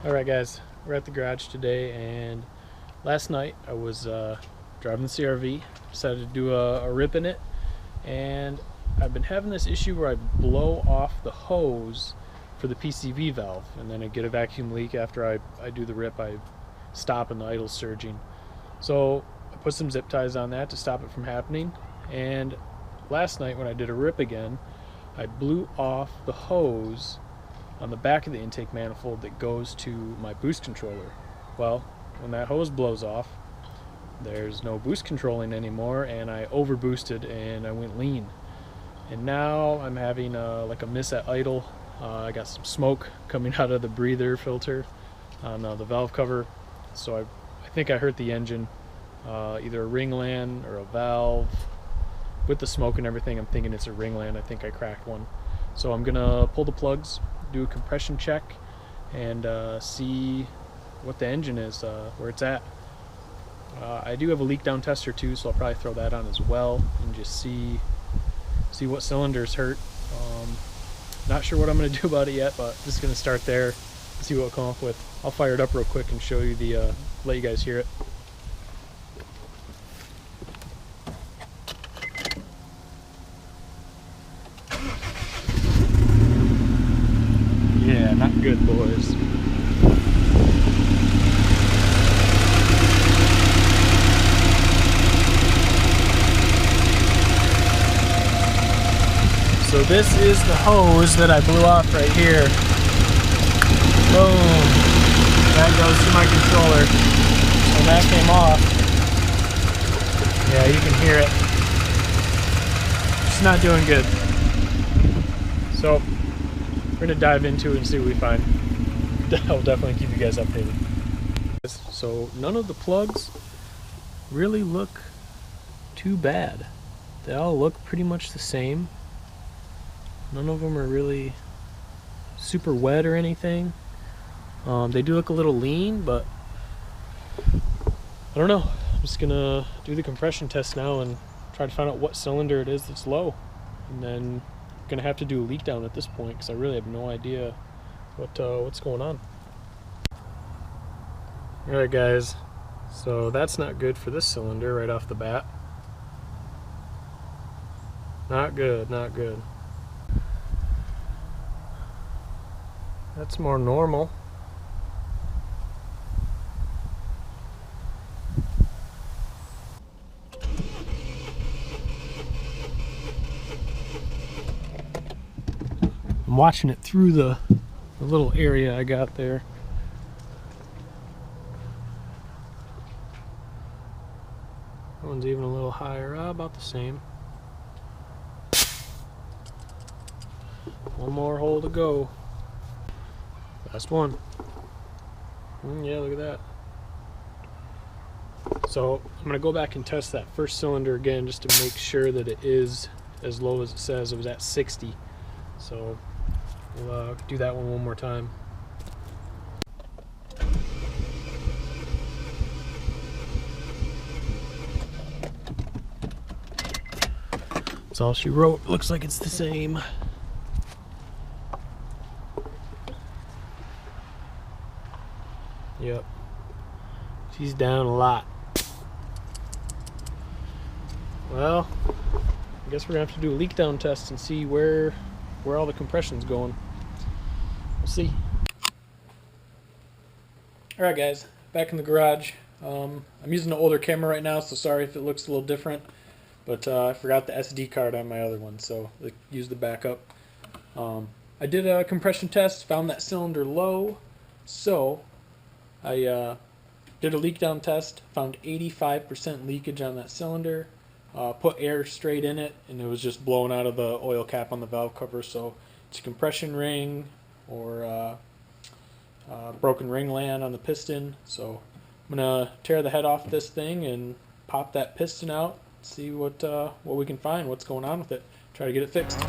Alright guys, we're at the garage today, and last night I was driving the CRV, decided to do a rip in it, and I've been having this issue where I blow off the hose for the PCV valve, and then I get a vacuum leak after I do the rip. I stop and the idle's surging. So I put some zip ties on that to stop it from happening, and last night when I did a rip again, I blew off the hose on the back of the intake manifold that goes to my boost controller. Well, when that hose blows off, there's no boost controlling anymore, and I over boosted and I went lean. And now I'm having like a miss at idle. I got some smoke coming out of the breather filter on the valve cover, so I think I hurt the engine, either a ringland or a valve. With the smoke and everything, I'm thinking it's a ringland. I think I cracked one. So I'm gonna pull the plugs, do a compression check, and see what the engine is, where it's at. I do have a leak down tester too, so I'll probably throw that on as well and just see what cylinders hurt. Not sure what I'm going to do about it yet, but just going to start there, see what I'll come up with. I'll fire it up real quick and show you let you guys hear it. Yeah, not good, boys. So this is the hose that I blew off right here. Boom. That goes to my controller. When that came off, yeah, you can hear it. It's not doing good. So we're gonna dive into it and see what we find. I'll definitely keep you guys updated. So none of the plugs really look too bad. They all look pretty much the same. None of them are really super wet or anything. They do look a little lean, but I don't know. I'm just gonna do the compression test now and try to find out what cylinder it is that's low, and then I'm gonna have to do a leak down at this point because I really have no idea what's going on. Alright guys, so that's not good for this cylinder right off the bat. Not good, not good. That's more normal. I'm watching it through the little area I got there. That one's even a little higher, about the same. One more hole to go. Last one. Yeah, look at that. So I'm going to go back and test that first cylinder again just to make sure that it is as low as it says. It was at 60. So we'll do that one more time. That's all she wrote. Looks like it's the same. Yep, she's down a lot. Well, I guess we're gonna have to do a leak down test and see where all the compression's going. We'll see. Alright guys, back in the garage. I'm using an older camera right now, so sorry if it looks a little different, but I forgot the SD card on my other one, so I used the backup. I did a compression test, found that cylinder low, so I did a leak down test, found 85% leakage on that cylinder, put air straight in it, and it was just blowing out of the oil cap on the valve cover. So it's a compression ring or broken ringland on the piston. So I'm gonna tear the head off this thing and pop that piston out, see what we can find, what's going on with it, try to get it fixed.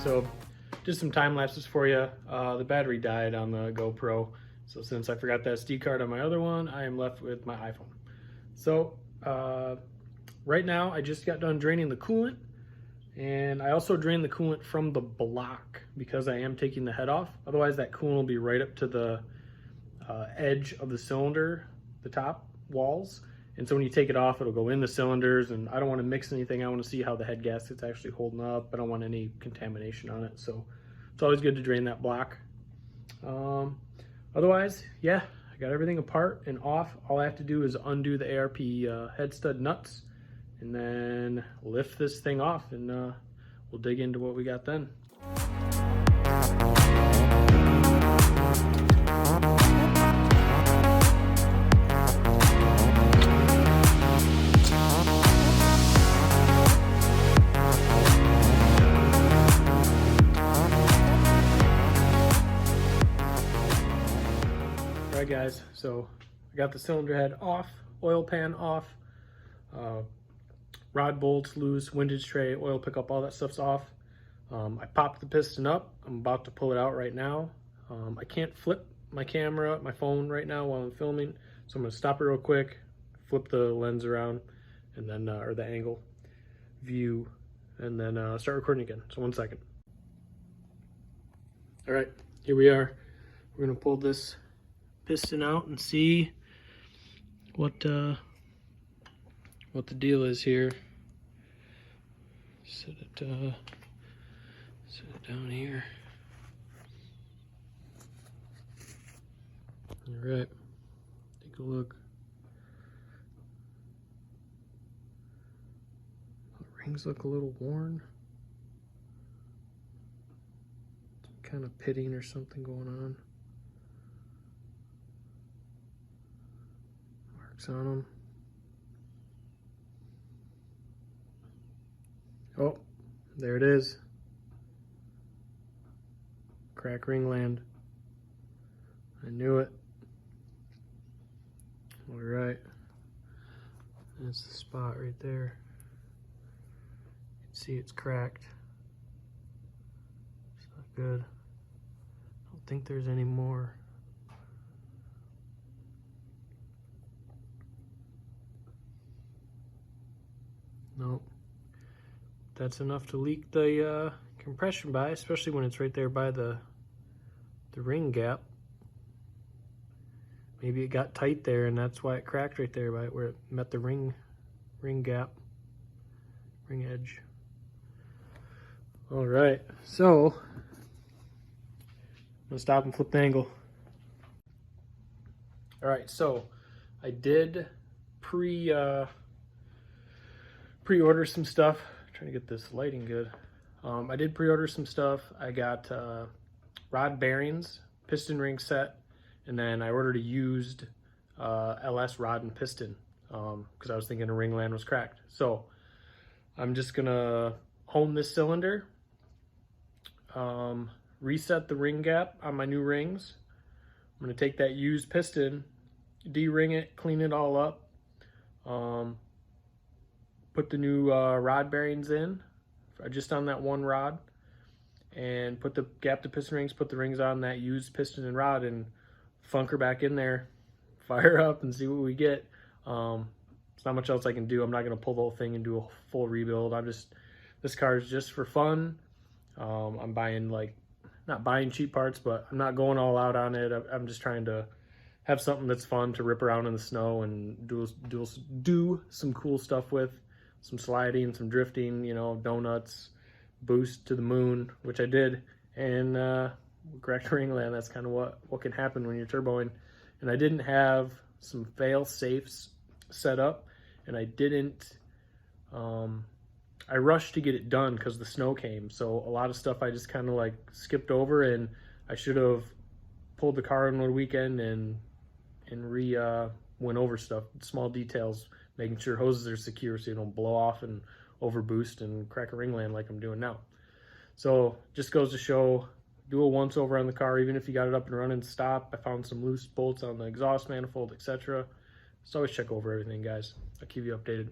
so just some time lapses for you. The battery died on the GoPro, so since I forgot the SD card on my other one, I am left with my iPhone. So right now I just got done draining the coolant, and I also drained the coolant from the block because I am taking the head off. Otherwise that coolant will be right up to the edge of the cylinder, the top walls. And so when you take it off, it'll go in the cylinders, and I don't want to mix anything. I want to see how the head gasket's actually holding up. I don't want any contamination on it. So it's always good to drain that block. Otherwise, yeah, I got everything apart and off. All I have to do is undo the ARP head stud nuts and then lift this thing off, and we'll dig into what we got then. Alright guys, so I got the cylinder head off, oil pan off, rod bolts loose, windage tray, oil pickup, all that stuff's off. I popped the piston up. I'm about to pull it out right now. I can't flip my camera, my phone right now while I'm filming, so I'm going to stop it real quick, flip the lens around, and then or the angle view, and then start recording again. So 1 second. All right, here we are. We're going to pull this piston out and see what the deal is here. Set it down here. All right, take a look. The rings look a little worn. Some kind of pitting or something going on. Marks on them. Oh, there it is. Crack ringland. I knew it. All right. That's the spot right there. You can see it's cracked. It's not good. I don't think there's any more. Nope. That's enough to leak the compression by, especially when it's right there by the ring gap. Maybe it got tight there and that's why it cracked right there by where it met the ring gap, ring edge. All right, so I'm gonna stop and flip the angle. All right, so I did pre-order some stuff. Trying to get this lighting good. I did pre-order some stuff. I got rod bearings, piston ring set, and then I ordered a used LS rod and piston because I was thinking a ringland was cracked. So I'm just gonna hone this cylinder, reset the ring gap on my new rings. I'm gonna take that used piston, de-ring it, clean it all up, put the new rod bearings in just on that one rod, and put the gap to piston rings, put the rings on that used piston and rod, and funk her back in there, fire up, and see what we get. There's not much else I can do. I'm not going to pull the whole thing and do a full rebuild. This car is just for fun. I'm buying, not buying cheap parts, but I'm not going all out on it. I'm just trying to have something that's fun to rip around in the snow and do some cool stuff with. Some sliding, some drifting, you know, donuts, boost to the moon, which I did, and cracked ringland. That's kind of what can happen when you're turboing. And I didn't have some fail safes set up, and I didn't. I rushed to get it done because the snow came, so a lot of stuff I just kind of skipped over, and I should have pulled the car in one weekend and went over stuff, small details, making sure hoses are secure so you don't blow off and over boost and crack a ringland like I'm doing now. So just goes to show, do a once over on the car, even if you got it up and running, stop. I found some loose bolts on the exhaust manifold, etc. Just always check over everything, guys. I'll keep you updated.